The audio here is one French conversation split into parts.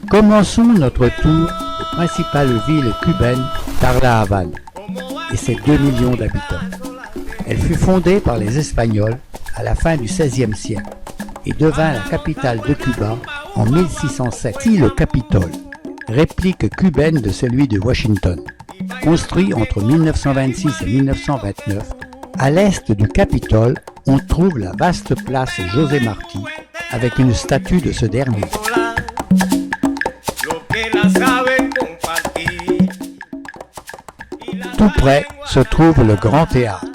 Commençons notre tour des principales villes cubaines par la Havane et ses 2 millions d'habitants. Elle fut fondée par les Espagnols à la fin du XVIe siècle et devint la capitale de Cuba en 1607. Ici le Capitole, réplique cubaine de celui de Washington, construit entre 1926 et 1929. À l'est du Capitole, on trouve la vaste place José Martí avec une statue de ce dernier. Tout près se trouve le Grand Théâtre.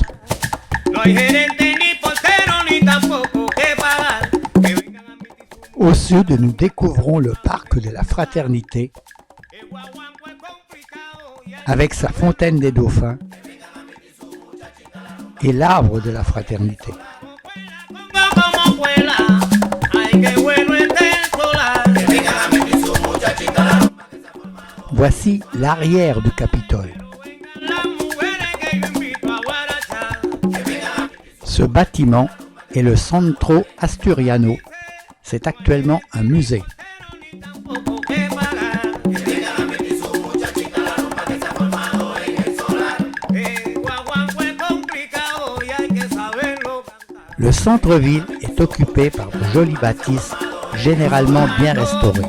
Au sud, nous découvrons le parc de la Fraternité avec sa fontaine des dauphins et l'arbre de la Fraternité. Voici l'arrière du Capitole. Ce bâtiment est le Centro Asturiano. C'est actuellement un musée. Le centre-ville est occupé par de jolies bâtisses, généralement bien restaurées.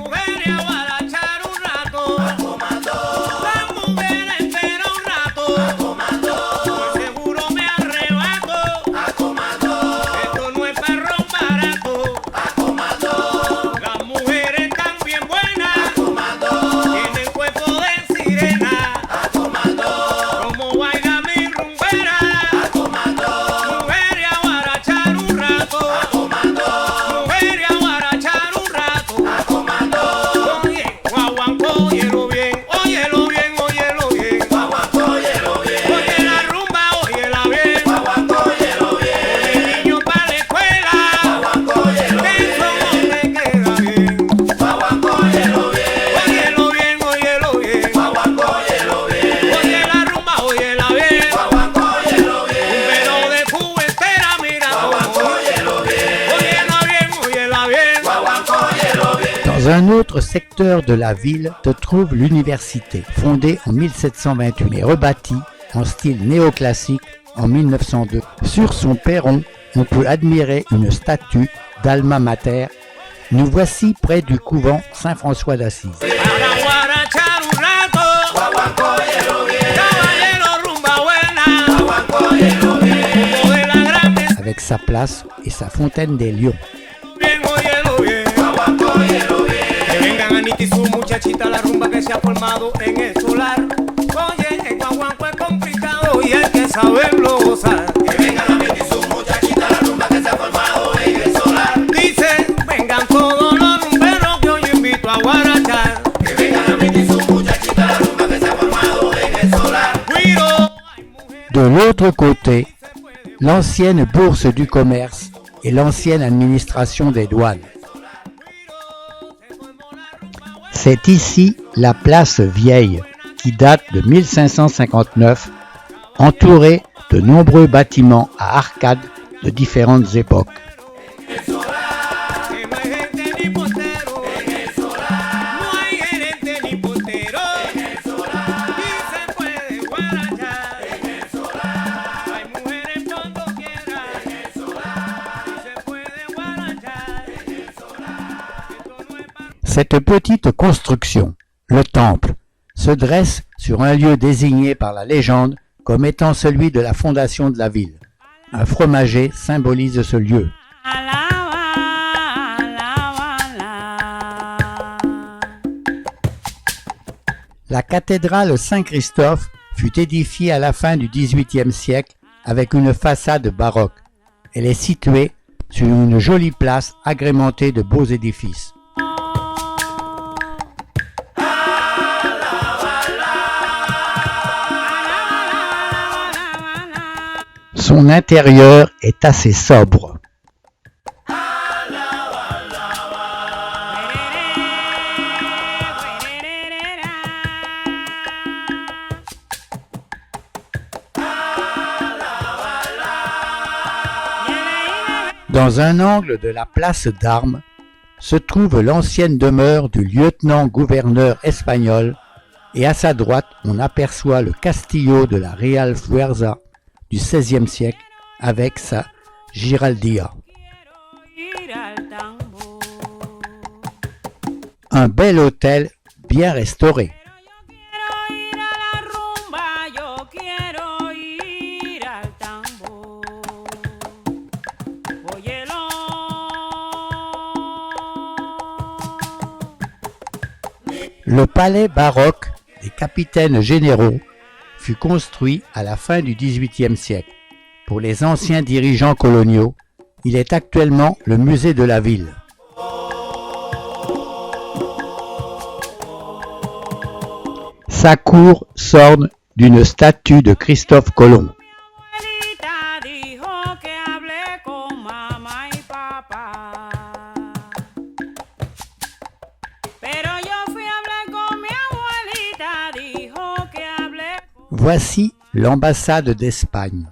Dans un autre secteur de la ville se trouve l'université, fondée en 1728 mais rebâtie en style néoclassique en 1902. Sur son perron, on peut admirer une statue d'Alma Mater. Nous voici près du couvent Saint-François d'Assise. Avec sa place et sa fontaine des lions. Su muchachita la rumba que se ha formado en el solar. Oye, el guaguanco es complicado y hay que saberlo gozar. Que vengan a mí su muchachita la rumba que se ha formado en el solar. Dice, vengan todos los rumberos que hoy invito a guarachar. Que vengan a mí su muchachita la rumba que se ha formado en el solar. De l'autre côté, l'ancienne bourse du commerce et l'ancienne administration des douanes. C'est ici la place Vieille, qui date de 1559, entourée de nombreux bâtiments à arcades de différentes époques. Cette petite construction, le temple, se dresse sur un lieu désigné par la légende comme étant celui de la fondation de la ville. Un fromager symbolise ce lieu. La cathédrale Saint-Christophe fut édifiée à la fin du XVIIIe siècle avec une façade baroque. Elle est située sur une jolie place agrémentée de beaux édifices. Son intérieur est assez sobre. Dans un angle de la place d'Armes se trouve l'ancienne demeure du lieutenant-gouverneur espagnol et à sa droite on aperçoit le castillo de la Real Fuerza du XVIe siècle avec sa giraldia. Un bel hôtel bien restauré. Le palais baroque des capitaines généraux fut construit à la fin du XVIIIe siècle. Pour les anciens dirigeants coloniaux, il est actuellement le musée de la ville. Sa cour s'orne d'une statue de Christophe Colomb. Voici l'ambassade d'Espagne.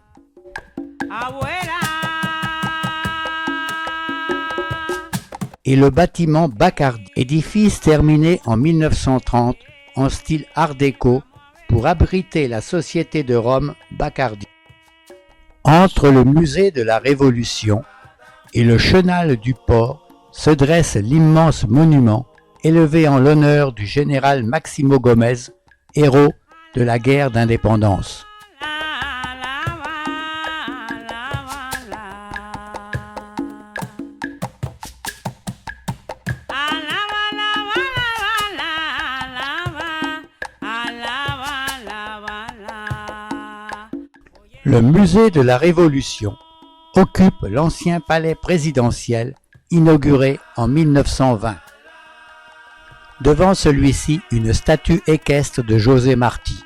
Et le bâtiment Bacardi, édifice terminé en 1930 en style art déco pour abriter la Société de Rome Bacardi. Entre le musée de la Révolution et le chenal du port se dresse l'immense monument élevé en l'honneur du général Máximo Gómez, héros de la guerre d'indépendance. Le musée de la Révolution occupe l'ancien palais présidentiel inauguré en 1920. Devant celui-ci, une statue équestre de José Martí.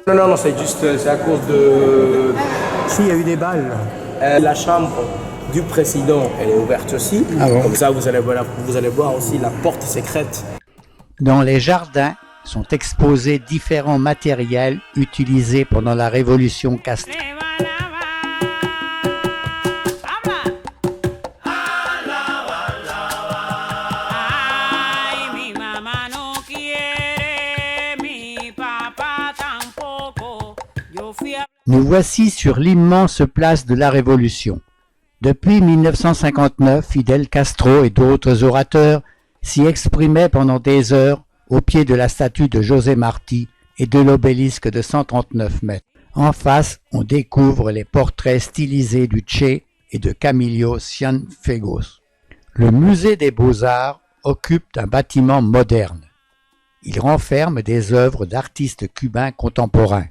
Non, c'est à cause de... Si, il y a eu des balles. La chambre du président, elle est ouverte aussi. Ah bon? Comme ça, vous allez voir aussi la porte secrète. Dans les jardins sont exposés différents matériels utilisés pendant la Révolution castriste. Nous voici sur l'immense place de la Révolution. Depuis 1959, Fidel Castro et d'autres orateurs s'y exprimaient pendant des heures au pied de la statue de José Martí et de l'obélisque de 139 mètres. En face, on découvre les portraits stylisés du Che et de Camilo Cienfuegos. Le musée des Beaux-Arts occupe un bâtiment moderne. Il renferme des œuvres d'artistes cubains contemporains.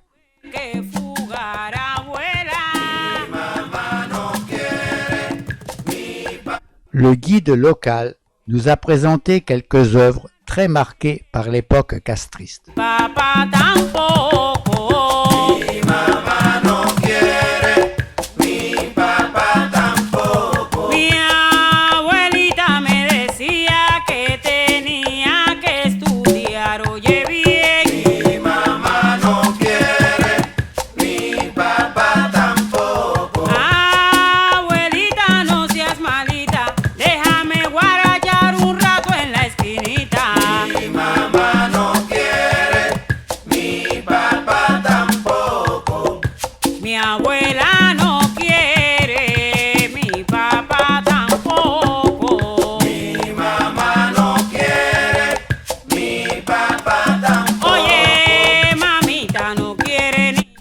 Le guide local nous a présenté quelques œuvres très marquées par l'époque castriste.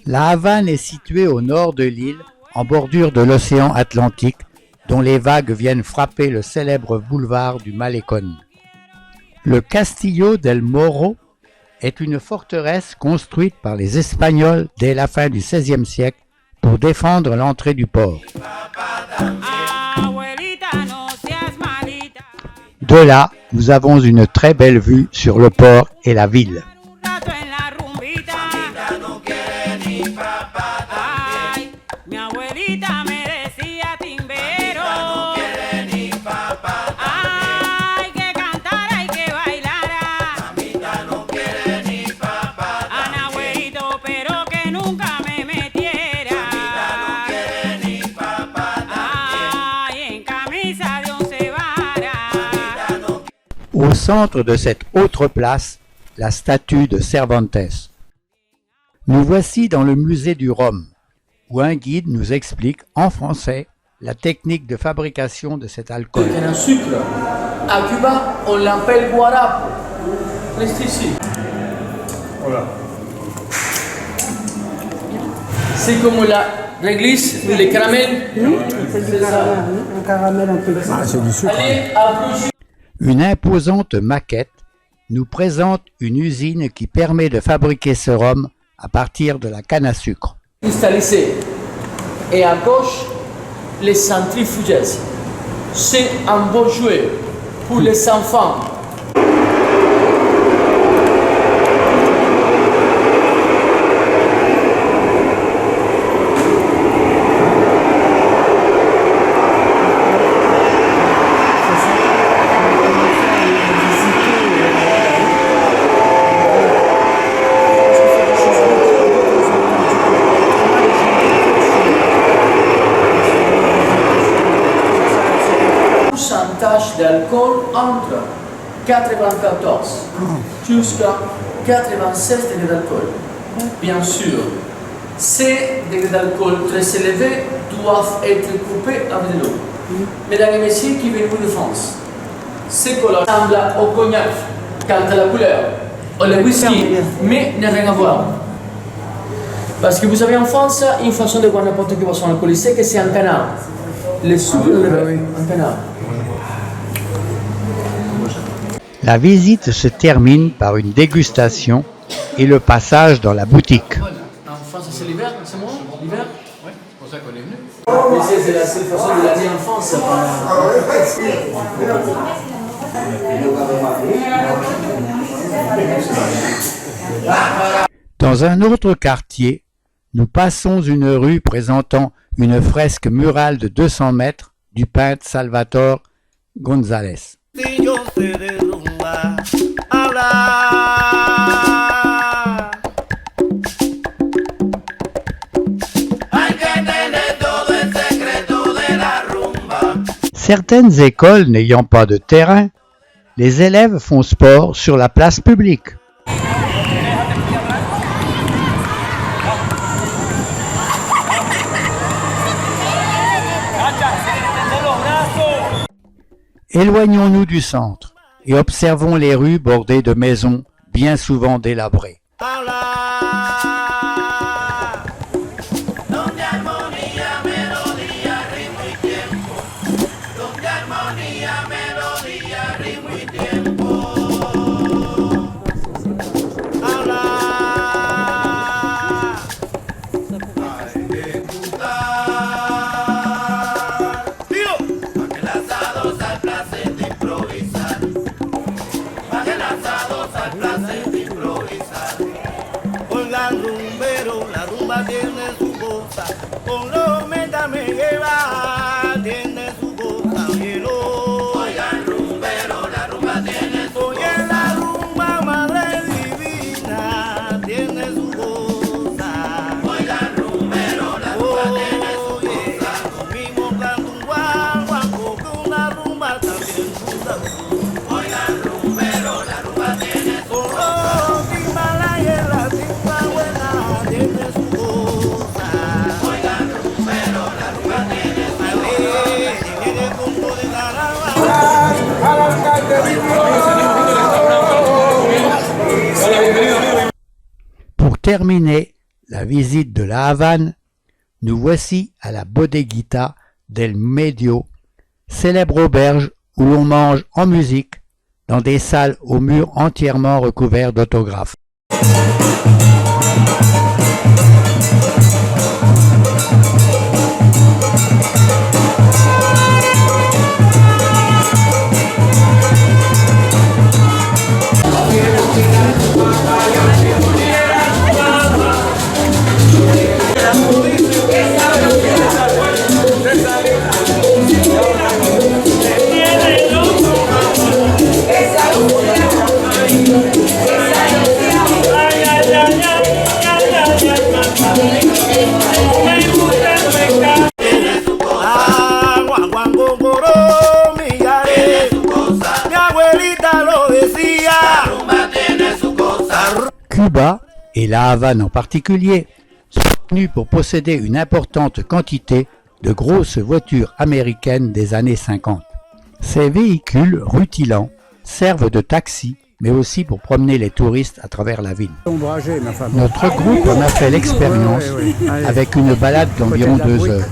La Havane est située au nord de l'île, en bordure de l'océan Atlantique, dont les vagues viennent frapper le célèbre boulevard du Malecón. Le Castillo del Morro est une forteresse construite par les Espagnols dès la fin du XVIe siècle pour défendre l'entrée du port. De là, nous avons une très belle vue sur le port et la ville. centre de cette autre place, la statue de Cervantes. Nous voici dans le musée du Rhum, où un guide nous explique en français la technique de fabrication de cet alcool. C'est un sucre. À Cuba, on l'appelle guarapo. Reste ici. Voilà. C'est comme la réglisse, les caramels. C'est du caramel, un caramel un peu. C'est du sucre. Allez, approchez. Une imposante maquette nous présente une usine qui permet de fabriquer ce rhum à partir de la canne à sucre. Cristallisé. Et à gauche, les centrifugeuses. C'est un beau jouet pour les enfants. Pourcentage d'alcool entre 94 jusqu'à 96 degrés d'alcool. Bien sûr, ces degrés d'alcool très élevés doivent être coupés avec de l'eau. Mesdames et messieurs qui viennent de France, ce color ressemble au cognac quant à la couleur, ou le whisky, mais n'a rien à voir. Parce que vous avez en France une façon de boire n'importe quelle boisson alcoolisée que c'est un canard. Le sucre un canard. La visite se termine par une dégustation et le passage dans la boutique. En France, c'est l'hiver, c'est moi l'hiver. Oui, c'est pour ça qu'on est venu. Mais c'est la seule façon de l'année en France. Dans un autre quartier, nous passons une rue présentant une fresque murale de 200 mètres du peintre Salvatore González. Certaines écoles n'ayant pas de terrain, les élèves font sport sur la place publique. Éloignons-nous du centre et observons les rues bordées de maisons bien souvent délabrées. Pour terminer la visite de la Havane, nous voici à la Bodeguita del Medio, célèbre auberge où l'on mange en musique dans des salles aux murs entièrement recouverts d'autographes. Cuba, et La Havane en particulier, sont connus pour posséder une importante quantité de grosses voitures américaines des années 50. Ces véhicules rutilants servent de taxi, mais aussi pour promener les touristes à travers la ville. Ombragé, ma femme. Notre groupe en a fait l'expérience Oui. Allez. avec une balade d'environ 2 heures.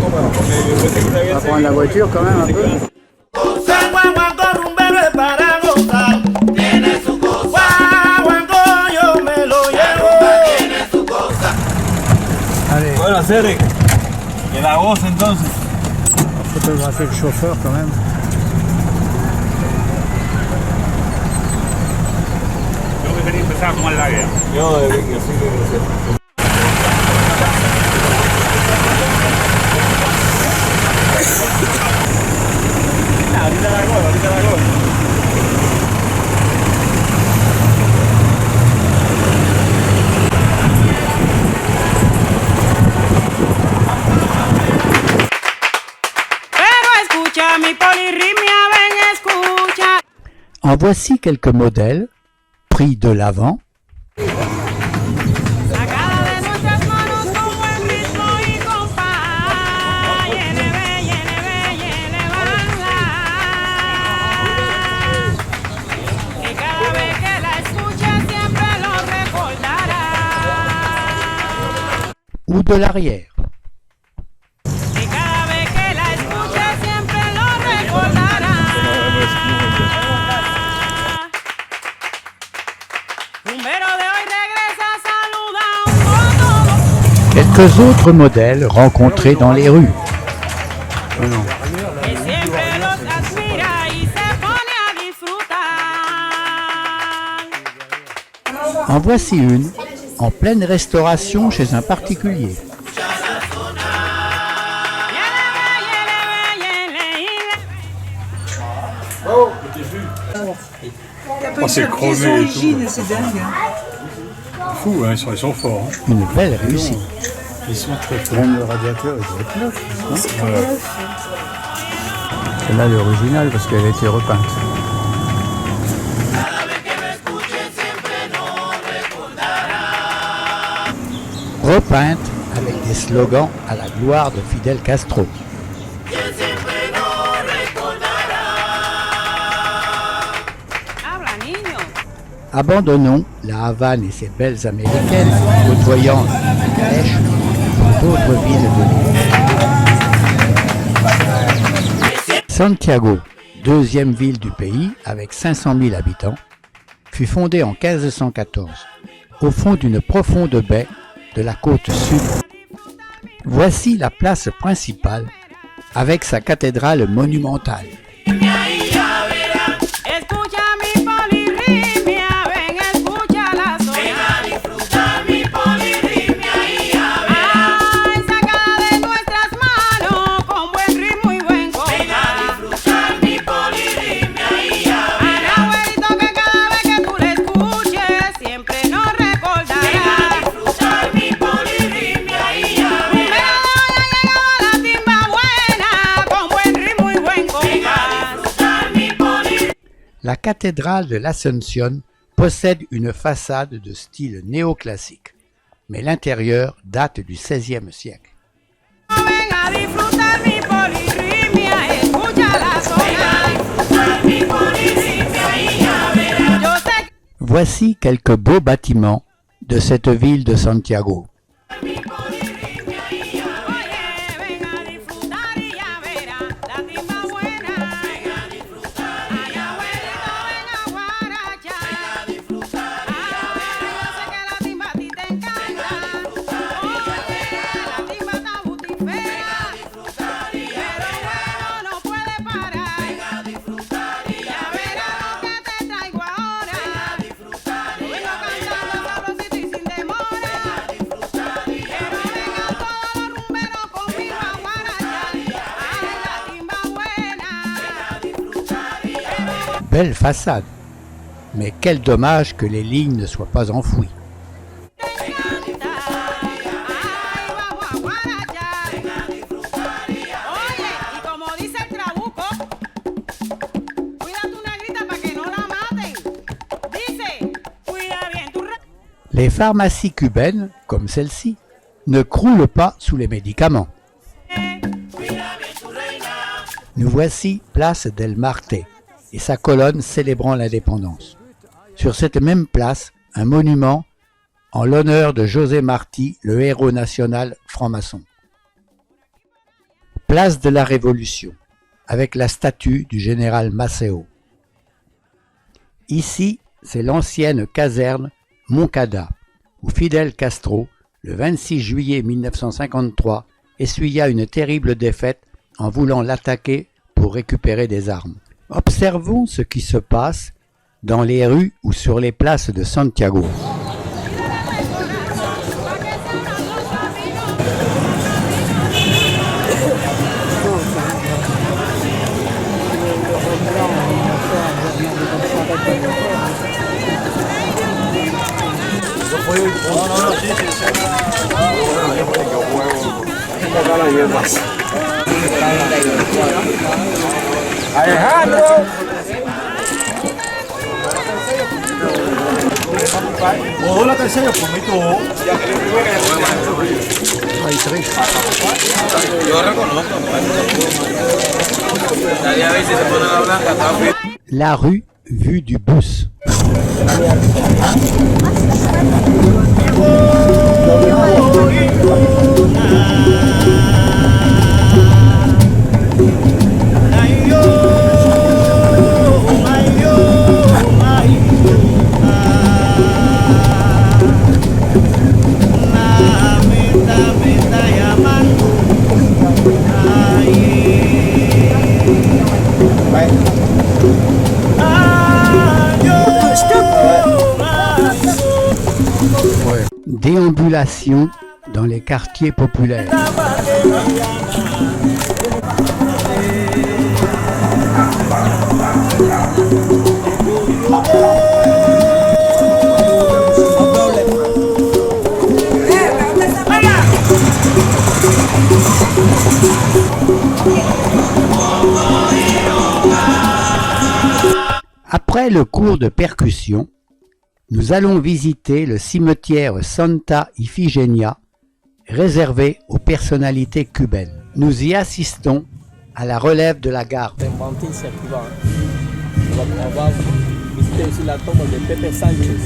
On va prendre la voiture quand même un peu. Allez, Bueno, hacer que la goce entonces. photographier le chauffeur quand même. Yo que quería empezar a tomar el área. Yo sí que ahorita la gol. Mi polirritmia, ven, escucha. En voici quelques modèles pris de l'avant Sacada de nuestras manos con buen ritmo y compás. Elevanla. Que cada vez que la escuches siempre lo recordarás. ou de l'arrière. Que cada vez que la escuches siempre lo recordarás. Rumbero de hoy regresa, saluda un poco. Quelques autres modèles rencontrés dans les rues. Que siempre los admira y se pone a disfrutar. En voici une en pleine restauration chez un particulier. Oh, c'est chromé et tout. C'est dingue. Fou, hein, ils sont forts. Hein. Une belle réussite. Ils sont très forts. Même le radiateur, il doit être neuf. C'est là l'original parce qu'elle a été repeinte. Repeinte avec des slogans à la gloire de Fidel Castro. Habla, niño. Abandonnons La Havane et ses belles américaines, côtoyant la calèche pour d'autres villes de l'île. Santiago, deuxième ville du pays avec 500 000 habitants, fut fondée en 1514 au fond d'une profonde baie de la côte sud. Voici la place principale avec sa cathédrale monumentale. Escucha mi polirritmia, ven, escucha la zona. Ven a disfrutar mi polirritmia y a ver. Ay, sacada de nuestras manos con buen ritmo y buen compás. Ven a disfrutar mi polirritmia y a ver. Ay, abuelito, que cada vez que tú la escuches siempre nos recordarás. Ven a disfrutar mi polirritmia y a ver. Pero de hoy ha llegado la timba buena con buen ritmo y buen compás. Ven a disfrutar mi polirritmia. La cathédrale de l'Ascension possède une façade de style néoclassique, mais l'intérieur date du XVIe siècle. Ven a disfrutar mi polirritmia, escucha la zona. Mi polirritmia y ya verás. Yo sé que Voici quelques beaux bâtiments de cette ville de Santiago. oye, ven a disfrutar y ya verás la timba buena. Ven a disfrutar y ya verás. Ven a guarachar. Ven a disfrutar y ya verás. Yo sé que la timba a ti te encanta. Oye, la timba está butifera. Pero bueno, no puede parar. Ven a disfrutar y ya verás lo que te traigo ahora. Ven a disfrutar y ya verás. Vengo cantando sabrosito y sin demora. Quiero vengan todos los rumberos conmigo a guarachar. Ay, la timba buena. Belle façade, mais quel dommage que les lignes ne soient pas enfouies. Ven a disfrutar. Les pharmacies cubaines, comme celle-ci, ne croulent pas sous les médicaments. Nous voici place del Marte et sa colonne célébrant l'indépendance. Sur cette même place, un monument en l'honneur de José Martí, le héros national franc-maçon. Place de la Révolution, avec la statue du général Maceo. Ici, c'est l'ancienne caserne Moncada, où Fidel Castro, le 26 juillet 1953, essuya une terrible défaite en voulant l'attaquer pour récupérer des armes. Observons ce qui se passe dans les rues ou sur les places de Santiago. Alejandro. Hola, tercero, comito. Hay tres. Yo reconozco. Nadie a veces se pone la blanca, está bien. La rue vue du bus. Déambulation dans les quartiers populaires. Après le cours de percussion, nous allons visiter le cimetière Santa Ifigenia, réservé aux personnalités cubaines. Nous y assistons à la relève de la garde. On va visiter aussi la tombe de Pepe Sánchez.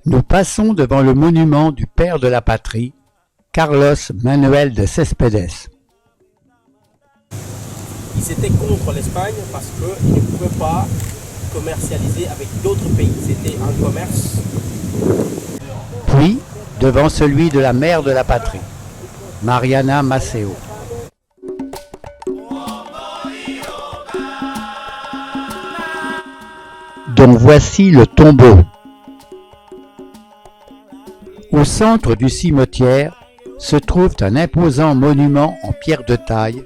Nous passons devant le monument du père de la patrie, Carlos Manuel de Céspedes. Ils étaient contre l'Espagne parce qu'ils ne pouvaient pas commercialiser avec d'autres pays. C'était un commerce. Puis, devant celui de la mère de la patrie, Mariana Maceo. Donc voici le tombeau. Au centre du cimetière se trouve un imposant monument en pierre de taille,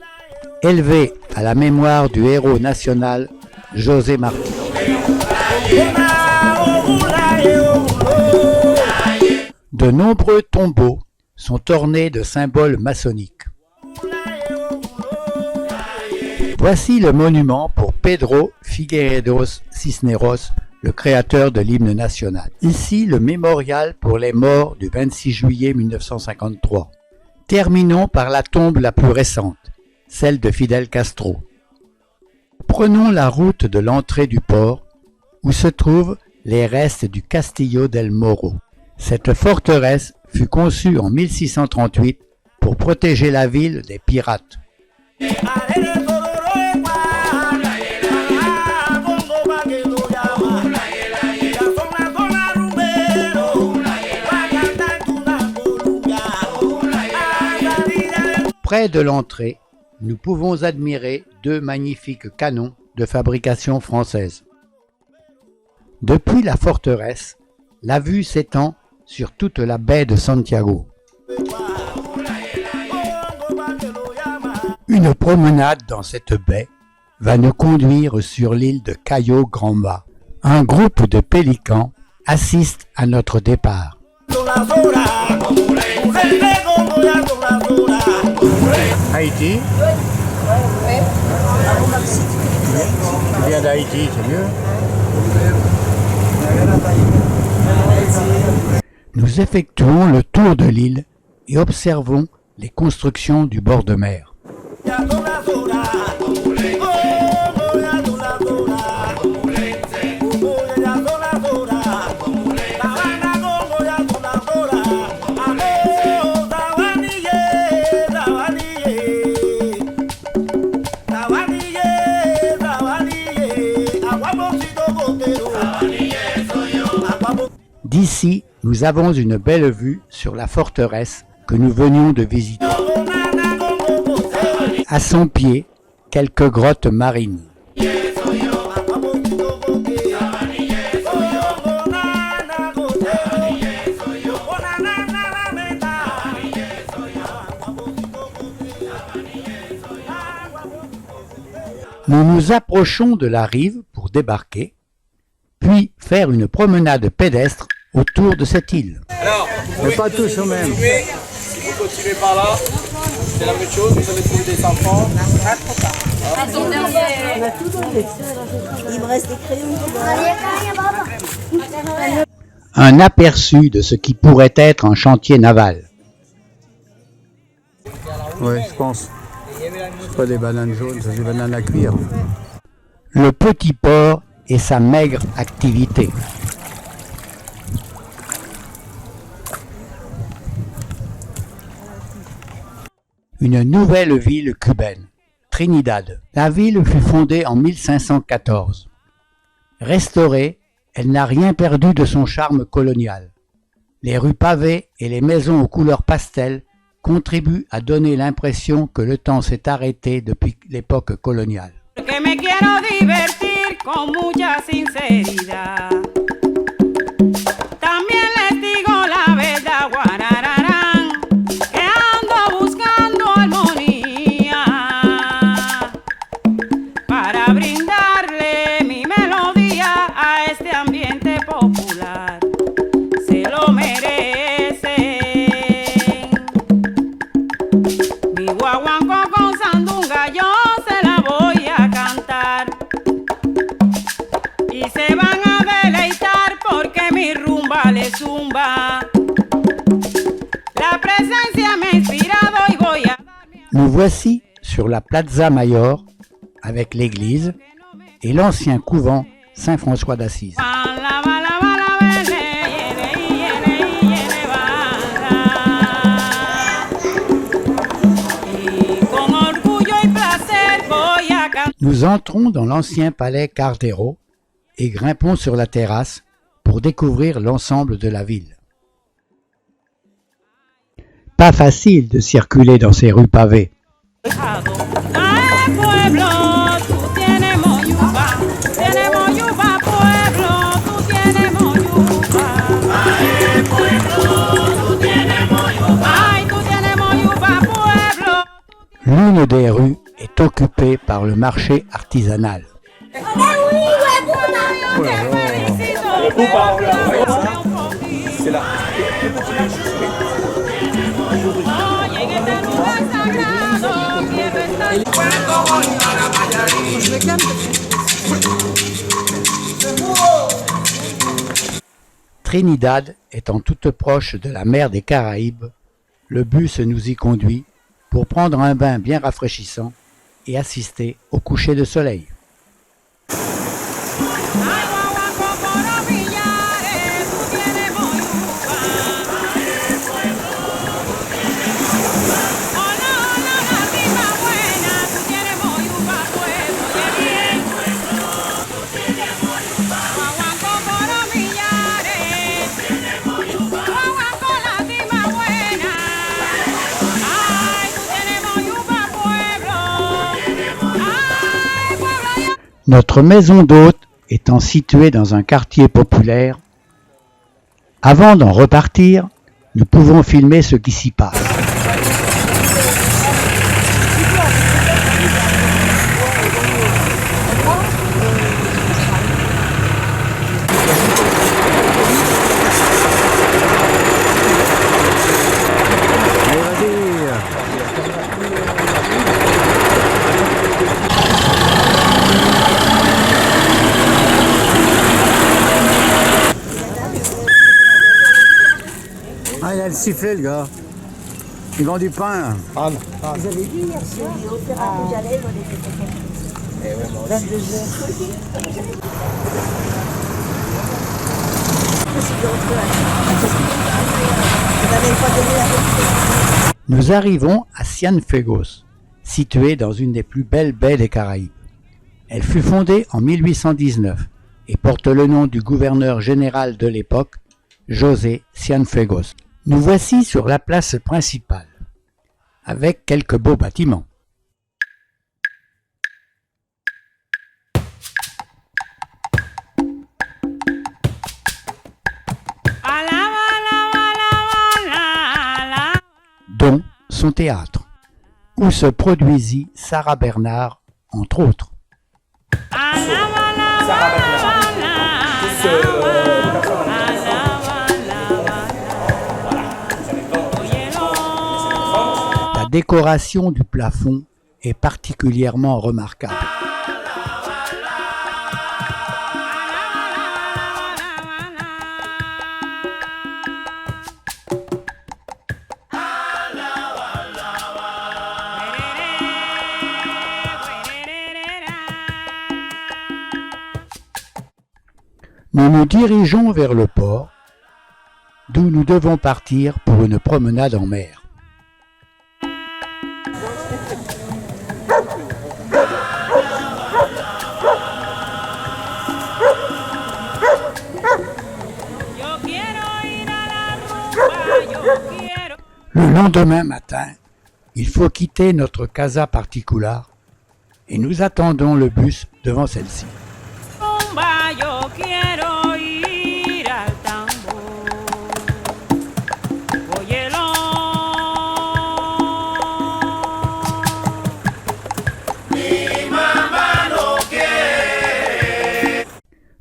élevé à la mémoire du héros national José Martí. De nombreux tombeaux sont ornés de symboles maçonniques. Voici le monument pour Pedro Figueiredo Cisneros, le créateur de l'hymne national. Ici, le mémorial pour les morts du 26 juillet 1953. Terminons par la tombe la plus récente, celle de Fidel Castro. Prenons la route de l'entrée du port, où se trouvent les restes du Castillo del Moro. Cette forteresse fut conçue en 1638 pour protéger la ville des pirates. Près de l'entrée, nous pouvons admirer deux magnifiques canons de fabrication française. Depuis la forteresse, la vue s'étend sur toute la baie de Santiago. Une promenade dans cette baie va nous conduire sur l'île de Cayo Gramba. Un groupe de pélicans assiste à notre départ. Haïti. Tu viens d'Haïti, c'est mieux. Nous effectuons le tour de l'île et observons les constructions du bord de mer. D'ici, nous avons une belle vue sur la forteresse que nous venions de visiter. À son pied, quelques grottes marines. Nous nous approchons de la rive pour débarquer, puis faire une promenade pédestre autour de cette île. Alors, Mais pas tous au même. si vous continuez par là, c'est la même chose, vous allez trouver des enfants. Il me reste des crayons. Un aperçu de ce qui pourrait être un chantier naval. Oui, je pense. C'est pas des bananes jaunes, c'est des bananes à cuire. Le petit port et sa maigre activité. Une nouvelle ville cubaine, Trinidad. La ville fut fondée en 1514. Restaurée, elle n'a rien perdu de son charme colonial. Les rues pavées et les maisons aux couleurs pastel contribuent à donner l'impression que le temps s'est arrêté depuis l'époque coloniale. Que me quiero divertir con mucha sinceridad. También les digo la verdad, guarararán, que ando buscando armonía para brindarle mi melodía a este ambiente popular. Se lo merecen. Mi guaguanco con sandunga yo se la voy a cantar y se van a deleitar porque mi rumba les zumba. La presencia me ha inspirado y voy a Nous voici sur la Plaza Mayor avec l'église et l'ancien couvent Saint-François d'Assise. Bala, bala, bala, bele, yele, bala. Y con orgullo y placer voy a cantar. Nous entrons dans l'ancien palais Cardero et grimpons sur la terrasse pour découvrir l'ensemble de la ville. Pas facile de circuler dans ces rues pavées. Ay, pueblo, tú tienes moyuba, pueblo, tú tienes moyuba. Ay, pueblo, tú tienes moyuba. Ay, tú tienes moyuba, pueblo. L'une des rues est occupée par le marché artisanal. C'est là. Oye, en este lugar sagrado quiero estar. Trinidad étant toute proche de la mer des Caraïbes, le bus nous y conduit pour prendre un bain bien rafraîchissant et assister au coucher de soleil. Ay, guaguanco por Villares, tú tienes moyuba. Hola, hola, latina buena, tú tienes moyuba, pueblo, oye bien. Guaguanco por Villares, guaguanco, latina buena. Ay, tú tienes moyuba, pueblo. Ay, pueblo, yo. Notre maison d'hôte étant située dans un quartier populaire, Avant d'en repartir, nous pouvons filmer ce qui s'y passe. Ah, il a le sifflet, le gars. Il vend du pain, là. Vous avez vu hier soir, l'opéra Rouge à lèvres, on était 22h. Nous arrivons à Cienfuegos, située dans une des plus belles baies des Caraïbes. Elle fut fondée en 1819 et porte le nom du gouverneur général de l'époque, José Cienfuegos. Nous voici sur la place principale, avec quelques beaux bâtiments. Dont son théâtre, où se produisit Sarah Bernard, entre autres. La décoration du plafond est particulièrement remarquable. Nous nous dirigeons vers le port, d'où nous devons partir pour une promenade en mer. Le lendemain matin, il faut quitter notre casa particular et nous attendons le bus devant celle-ci.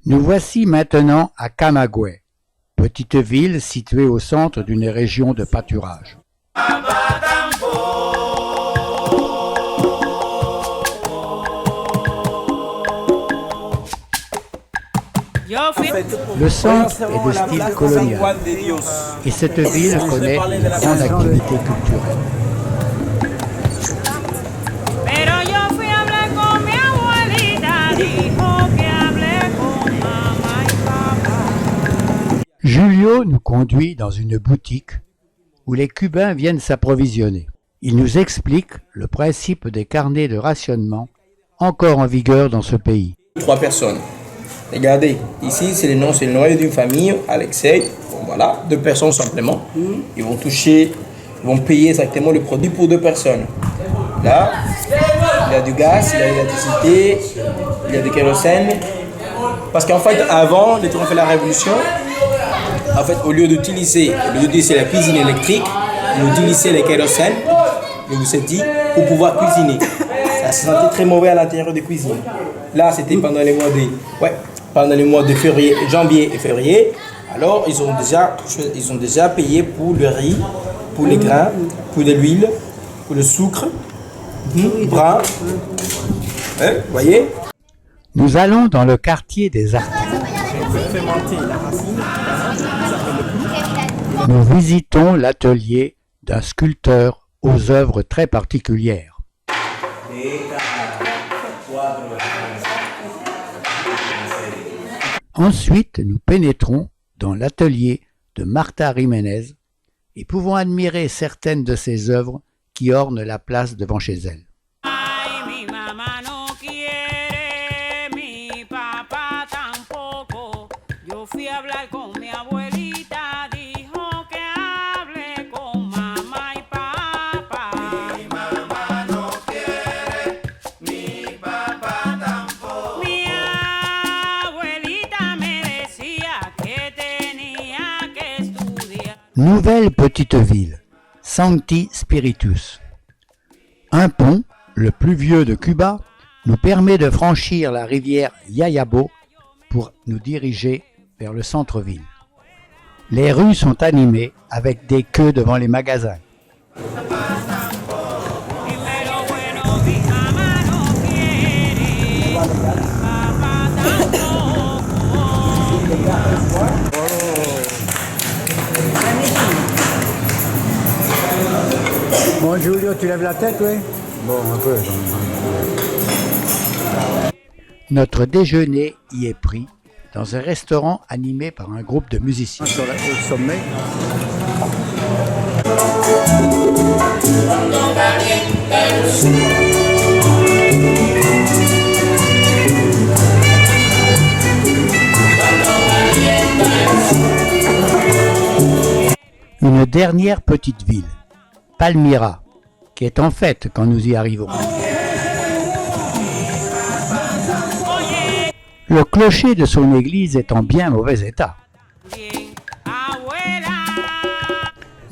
Nous voici maintenant à Camagüey, petite ville située au centre d'une région de pâturage. Le centre est de style colonial et cette ville connaît une grande activité culturelle. Julio nous conduit dans une boutique où les Cubains viennent s'approvisionner. Il nous explique le principe des carnets de rationnement encore en vigueur dans ce pays. 3 personnes. Regardez, ici c'est le noyau d'une famille, Alexei. Bon, voilà, 2 personnes simplement. Ils vont payer exactement le produit pour 2 personnes. Là, il y a du gaz, il y a de l'électricité, il y a du kérosène. Parce qu'en fait, avant, les gens ont fait la révolution. En fait, au lieu d'utiliser la cuisine électrique, on utilisait le kérosène, je vous ai dit, pour pouvoir cuisiner. Ça se sentait très mauvais à l'intérieur des cuisines. Là, c'était pendant les mois de février, janvier et février. Alors, ils ont déjà payé pour le riz, pour les grains, pour de l'huile, pour le sucre, brun. Vous voyez? Nous allons dans le quartier des artistes. Nous visitons l'atelier d'un sculpteur aux œuvres très particulières. Ensuite, nous pénétrons dans l'atelier de Marta Jiménez et pouvons admirer certaines de ses œuvres qui ornent la place devant chez elle. Nouvelle petite ville, Sancti Spiritus. Un pont, le plus vieux de Cuba, nous permet de franchir la rivière Yayabo pour nous diriger vers le centre-ville. Les rues sont animées avec des queues devant les magasins. Bon, Julio, tu lèves la tête, oui? Bon, un peu. Notre déjeuner y est pris dans un restaurant animé par un groupe de musiciens. Sur le sommet. Une dernière petite ville, Palmyra, qui est en fête quand nous y arrivons. Le clocher de son église est en bien mauvais état.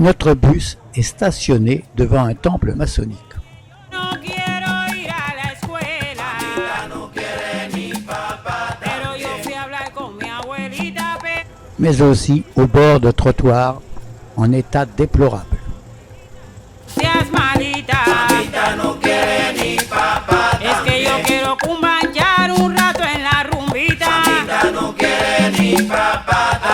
Notre bus est stationné devant un temple maçonnique. Mais aussi au bord de trottoirs en état déplorable. Un rato en la rumbita. Mamita no quiere ni papá.